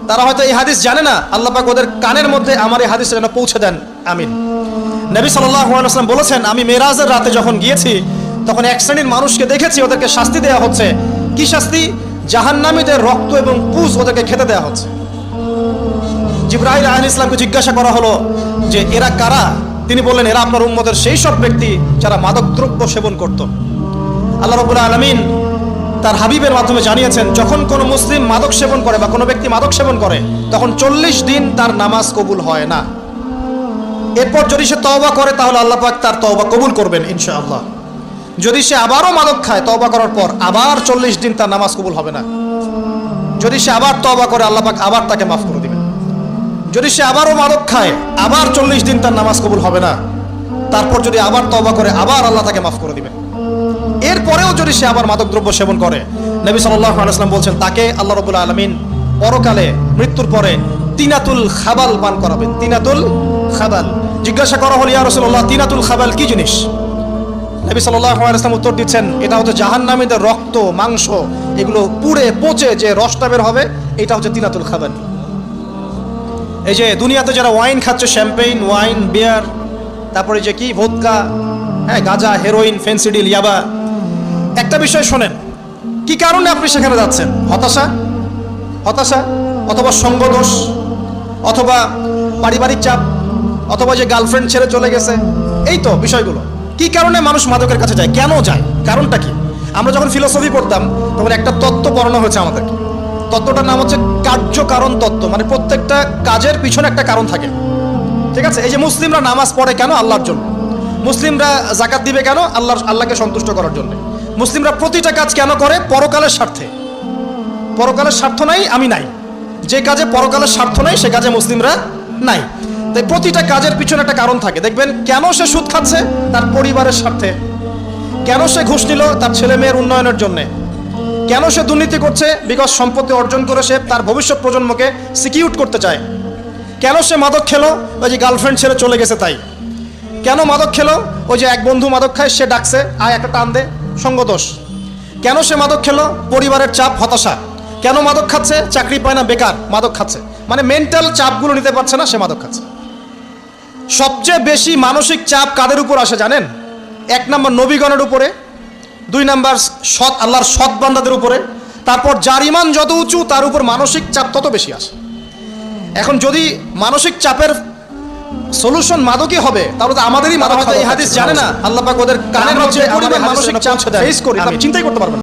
তারা হয়তো এই হাদিস জানে না, আল্লাহ পাক ওদের কানের মধ্যে আমার এই হাদিসটা যেন পৌঁছে দেন, আমিন। নবী সাল্লাল্লাহু আলাইহি ওয়াসাল্লাম বলেছেন, আমি মেরাজের রাতে যখন গিয়েছি তখন এক শ্রেণীর মানুষকে দেখেছি, ওদেরকে শাস্তি দেওয়া হচ্ছে। কি শাস্তি? জাহান্নামীদের রক্ত এবং পুজ ওদেরকে খেতে দেওয়া হচ্ছে। জিবরাইল আলাইহিস সালামকে জিজ্ঞাসা করা হলো যে এরা কারা? তিনি বললেন, এরা আপনার উম্মতের সেই সব ব্যক্তি যারা মাদকদ্রব্য সেবন করত। আল্লাহ রাব্বুল আলামিন তার হাবিবের মাধ্যমে জানিয়েছেন, যখন কোনো মুসলিম মাদক সেবন করে বা কোনো ব্যক্তি মাদক সেবন করে তখন 40 দিন তার নামাজ কবুল হয় না। এরপর যদি সে তওবা করে তাহলে আল্লাহ পাক তার তওবা কবুল করবেন ইনশাআল্লাহ। যদি সে আবারও মাদক খায় তওবা করার পর, আবার 40 দিন তার নামাজ কবুল হবে না। যদি সে আবার তওবা করে আল্লাহ পাক আবার তাকে মাফ করে দিবেন। যদি সে আবারও মাদক খায় আবার 40 দিন তার নামাজ কবুল হবে না। তারপর যদি আবার তওবা করে আবার আল্লাহ তাকে মাফ করে দিবেন। এরপরেও যদি সে আবার মাদকদ্রব্য সেবন করে, নবী সাল্লাল্লাহু আলাইহি ওয়াসাল্লাম বলছেন তাকে আল্লাহ রাব্বুল আলামিন পরকালে মৃত্যুর পরে তিনাতুল খাবাল পান করাবেন। তিনাতুল খাবাল। জিজ্ঞাসা করা হলো, ইয়া রাসূলুল্লাহ, তিনাতুল খাবাল কি জিনিস? নবী সাল্লাল্লাহু আলাইহি ওয়াসাল্লাম উত্তর দিচ্ছেন, এটা হচ্ছে জাহান্নামীদের রক্ত, মাংস, এগুলো পুড়ে পচে যে রসটা বের হবে, এটা হচ্ছে তিনাতুল খাবাল। এই যে দুনিয়াতে যারা ওয়াইন খাচ্ছে, শ্যাম্পেইন, ওয়াইন, বিয়ার, তারপরে যে কি ভোদকা, হ্যাঁ, গাঁজা, হেরোইন, ফেন্সিডিল, ইয়াবা, একটা বিষয় শোনেন, কি কারণে আপনি সেখানে যাচ্ছেন? হতাশা, অথবা সঙ্গদোষ, অথবা পারিবারিক চাপ, অথবা যে গার্লফ্রেন্ড ছেড়ে চলে গেছে, এই তো বিষয়গুলো। কি কারণে মানুষ মাদকের কাছে যায়, কেন যায়, কারণটা কি? আমরা যখন ফিলোসফি পড়তাম তখন একটা তত্ত্ব পড়ানো হয়েছে আমাদেরকে। তত্ত্বটার নাম হচ্ছে কার্যকারণ তত্ত্ব। মানে প্রত্যেকটা কাজের পিছনে একটা কারণ থাকে, ঠিক আছে? এই যে মুসলিমরা নামাজ পড়ে কেন? আল্লাহর জন্য। মুসলিমরা যাকাত দিবে কেন? আল্লাহকে সন্তুষ্ট করার জন্য। মুসলিমরা প্রতিটা কাজ কেন করে? পরকালের স্বার্থে। পরকালের স্বার্থ নাই, আমি নাই। যে কাজে পরকালের স্বার্থ নাই সে কাজে মুসলিমরা নাই। তাই প্রতিটা কাজের পিছনে একটা কারণ থাকে। দেখবেন, কেন সে সুদ খাচ্ছে? তার পরিবারের স্বার্থে। কেন সে ঘুষ নিল? তার ছেলে মেয়ের উন্নয়নের জন্যে। কেন সে দুর্নীতি করছে? বিকজ সম্পত্তি অর্জন করে সে তার ভবিষ্যৎ প্রজন্মকে সিকিউর করতে চায়। কেন সে মাদক খেলো? ওই যে গার্লফ্রেন্ড ছেড়ে চলে গেছে তাই। কেন মাদক খেলো? ওই যে এক বন্ধু মাদক খায়, সে ডাকছে, আয় একটা টান দে, সঙ্গদোষ। কেন সে মাদক খেলো? পরিবারের চাপ, হতাশা। কেন মাদক খাচ্ছে? চাকরি পায় না, বেকার, মাদক খাচ্ছে। মানে মেন্টাল চাপগুলো নিতে পারছে না, সে মাদক খাচ্ছে। সবচেয়ে বেশি মানসিক চাপ কাদের উপর আসে জানেন? 1 নম্বর নবীগণের উপরে, 2 নম্বর আল্লাহর সৎ বান্দাদের উপরে, তারপর যার ঈমান যত উঁচু তার উপর মানসিক চাপ তত বেশি আসে। এখন যদি মানসিক চাপের সলিউশন মাদকই হবে, তাহলে তো আমাদেরই মাদক। এই হাদিস জানে না, আল্লাহ পাক ওদের কানের মধ্যে মানসিক চাপ ফেস করি, আপনি চিন্তাই করতে পারবেন।